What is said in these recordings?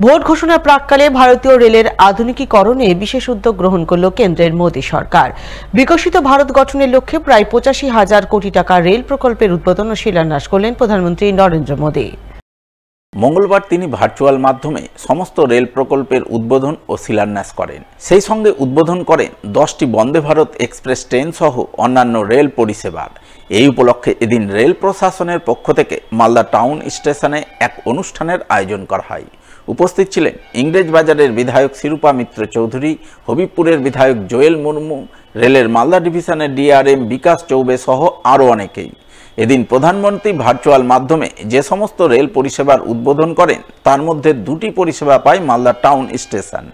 Vote ঘোষণার প্রাক্কালে ভারতীয় রেলের আধুনিকীকরণে বিশেষ উদ্যোগ গ্রহণ করল কেন্দ্রের মোদী সরকার। বিকশিত ভারত গঠনের লক্ষ্যে প্রায় ৮৫,০০০ কোটি টাকা রেল প্রকল্পের উদ্বোধন ও শিলান্যাস করলেন প্রধানমন্ত্রী নরেন্দ্র মোদী। মঙ্গলবার তিনি ভার্চুয়াল মাধ্যমে সমস্ত রেল প্রকল্পের উদ্বোধন ও শিলান্যাস করেন। সেই সঙ্গে উদ্বোধন করেন 10টি বন্দে ভারত এক্সপ্রেস ট্রেন সহ অন্যান্য রেল পরিষেবার। এই উপলক্ষে এদিন রেল প্রশাসনের পক্ষ থেকে মালদা টাউন স্টেশনে এক অনুষ্ঠানের আয়োজন করা হয়। উপস্থিত ছিলেন ইংরেজবাজারের বিধায়ক শিরূপা মিত্র চৌধুরী, হবিবপুরের বিধায়ক জোয়েল মুর্মু, রেলের মালদা ডিভিশনের ডিআরএম বিকাশ চৌবে সহ আরও অনেকেই। এদিন প্রধানমন্ত্রী ভার্চুয়াল মাধ্যমে যে সমস্ত রেল পরিষেবার উদ্বোধন করেন তার মধ্যে দুটি পরিষেবা পায় মালদা টাউন স্টেশন।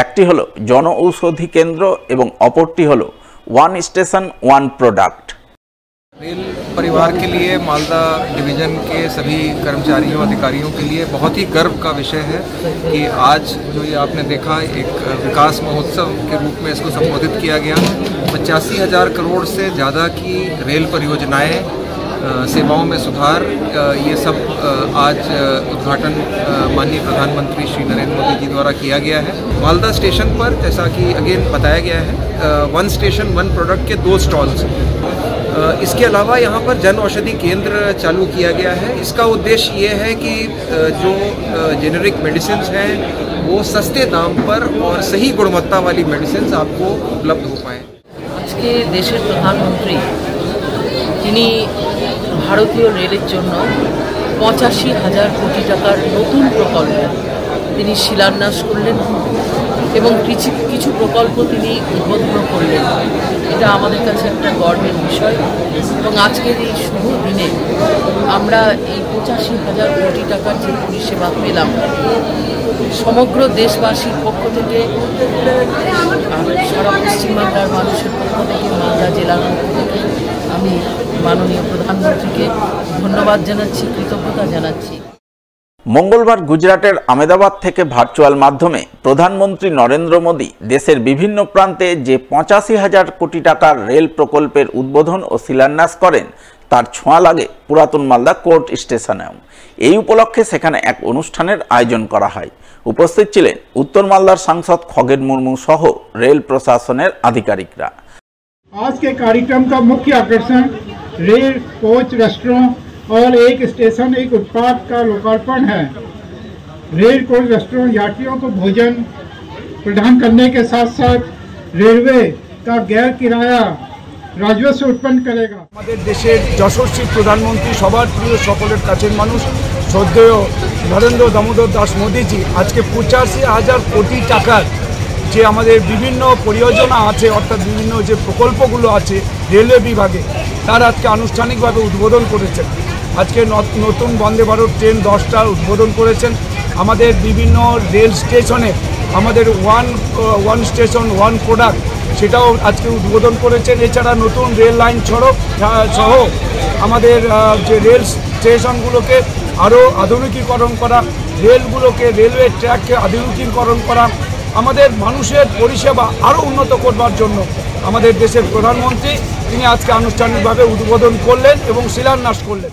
একটি হলো জনঔষধি কেন্দ্র এবং অপরটি হলো ওয়ান স্টেशन वन प्रोडक्ट। रेल परिवार के लिए मालदा डिवीज़न के सभी कर्मचारियों अधिकारियों के लिए बहुत ही गर्व का विषय है कि आज जो ये आपने देखा एक विकास महोत्सव के रूप में इसको संबोधित किया गया। 85,000 करोड़ से ज़्यादा की रेल परियोजनाएं, सेवाओं में सुधार, ये सब आज उद्घाटन माननीय प्रधानमंत्री श्री नरेंद्र मोदी जी द्वारा किया गया है। मालदा स्टेशन पर जैसा कि अगेन बताया गया है, वन स्टेशन वन प्रोडक्ट के 2 स्टॉल्स। इसके अलावा यहाँ पर जन औषधि केंद्र चालू किया गया है। इसका उद्देश्य ये है कि जो जेनेरिक मेडिसिन हैं वो सस्ते दाम पर और सही गुणवत्ता वाली मेडिसिन आपको उपलब्ध हो पाएँ। आज के देशेर प्रधानमंत्री তিনি ভারতীয় রেলের জন্য ৮৫,০০০ কোটি টাকার নতুন প্রকল্প তিনি শিলান্যাস করলেন এবং কিছু প্রকল্প তিনি উদ্বোধন করলেন। এটা আমাদের কাছে একটা গর্বের বিষয় এবং আজকের এই শুভ দিনে আমরা এই ৮৫,০০০ কোটি টাকার যে পরিষেবা পেলাম, সমগ্র দেশবাসীর পক্ষ থেকে, সারা পশ্চিমবাংলার মানুষের পক্ষ থেকে, মালদা জেলার পক্ষ থেকে আমি মাননীয় প্রধানমন্ত্রীকে ধন্যবাদ জানাচ্ছি, কৃতজ্ঞতা জানাচ্ছি। মঙ্গলবার গুজরাটের আহমেদাবাদ থেকে ভার্চুয়াল মাধ্যমে প্রধানমন্ত্রী নরেন্দ্র মোদী দেশের বিভিন্ন প্রান্তে যে ৮৫,০০০ কোটি টাকার রেল প্রকল্পের উদ্বোধন ও শিলান্যাস করেন তার ছোঁয়া লাগে পুরাতন মালদা কোর্ট স্টেশনেও। এই উপলক্ষে সেখানে এক অনুষ্ঠানের আয়োজন করা হয়। উপস্থিত ছিলেন উত্তর মালদার সাংসদ খগেন মুর্মু সহ রেল প্রশাসনের আধিকারিকরা। आज के कार्यक्रम का मुख्य आकर्षण रेल कोच, रेस्टोरेंट और एक स्टेशन एक उत्पाद का लोकार्पण है। रेल कोच रेस्टोरेंट यात्रियों को भोजन प्रदान करने के साथ साथ रेलवे का गैर किराया राजस्व उत्पन्न करेगा। हमारे देशेर यशस्वी प्रधानमंत्री सबार प्रिय सकलेर काछेर मानुष श्रद्धेय नरेंद्र दामोदर दास मोदी जी आज के ৮৫,০০০ कोटी टाकार যে আমাদের বিভিন্ন পরিযোজনা আছে, অর্থাৎ বিভিন্ন যে প্রকল্পগুলো আছে রেলওয়ে বিভাগে, তার আজকে আনুষ্ঠানিকভাবে উদ্বোধন করেছেন। আজকে নতুন বন্দে ভারত ট্রেন 10টা উদ্বোধন করেছেন। আমাদের বিভিন্ন রেল স্টেশনে আমাদের ওয়ান স্টেশন ওয়ান প্রোডাক্ট সেটাও আজকে উদ্বোধন করেছেন। এছাড়া নতুন রেল লাইন সড়ক সহ আমাদের যে রেল স্টেশনগুলোকে আরও আধুনিকীকরণ করা, রেলগুলোকে রেলওয়ে ট্র্যাককে আধুনিকীকরণ করা, আমাদের মানুষের পরিষেবা আরও উন্নত করবার জন্য আমাদের দেশের প্রধানমন্ত্রী তিনি আজকে আনুষ্ঠানিকভাবে উদ্বোধন করলেন এবং শিলান্যাস করলেন।